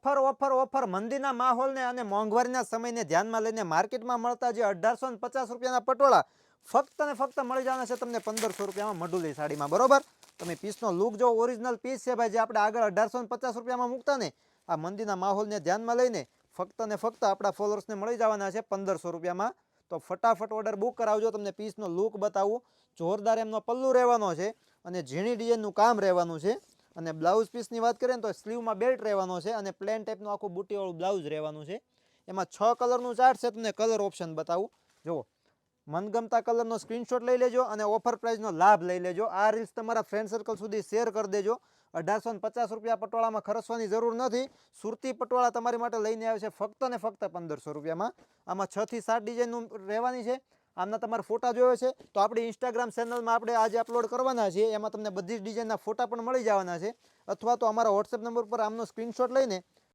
Offer offer offer મંદીના માહોલને અને મોંઘવારીના સમયને ધ્યાનમાં લઈને માર્કેટમાં મળતા જે 1850 રૂપિયાના પટોળા ફક્ત ને ફક્ત મળી જવાના છે તમને 1500 રૂપિયામાં મડુલી સાડીમાં. બરોબર, તમે પીસનો લુક જો ઓરિજિનલ પીસ છે ભાઈ, જે આપણે આગળ 1850 રૂપિયામાં મૂકતા ને, આ મંદીના માહોલને ધ્યાનમાં લઈને ફક્ત ને ફક્ત આપણા ફોલોઅર્સને મળી જવાના છે 1500 રૂપિયામાં. તો ફટાફટ ઓર્ડર બુક કરાવજો. તમને પીસનો લુક બતાવું, જોરદાર એમનો પલ્લુ રહેવાનો છે અને ઝીણી ડિઝાઇનનું કામ રહેવાનું છે. અને બ્લાઉઝ પીસની વાત કરીએ ને તો સ્લીવમાં બેલ્ટ રહેવાનો છે અને પ્લેન ટાઈપનું આખું બુટીવાળું બ્લાઉઝ રહેવાનું છે. એમાં 6 કલરનું ચાર્ટ છે, તમને કલર ઓપ્શન બતાવું. જુઓ, મનગમતા કલરનો સ્ક્રીનશોટ લઈ લેજો અને ઓફર પ્રાઇસનો લાભ લઈ લેજો. આ રીલ્સ તમારા ફ્રેન્ડ સર્કલ સુધી શેર કરી દેજો. 1850 રૂપિયા પટોળામાં ખર્ચવાની જરૂર નથી. સુરતી પટોળા તમારી માટે લઈને આવે છે ફક્ત ને ફક્ત 1500 રૂપિયામાં. આમાં 6 થી 7 ડિઝાઇનનું રહેવાની છે. આમના તમારા ફોટા જોયો છે તો આપણી ઇન્સ્ટાગ્રામ ચેનલમાં આપણે આજે અપલોડ કરવાના છીએ. એમાં તમને બધી જ ડિઝાઇનના ફોટા પણ મળી જવાના છે. અથવા તો અમારા વોટ્સએપ નંબર પર આમનો સ્ક્રીનશોટ લઈને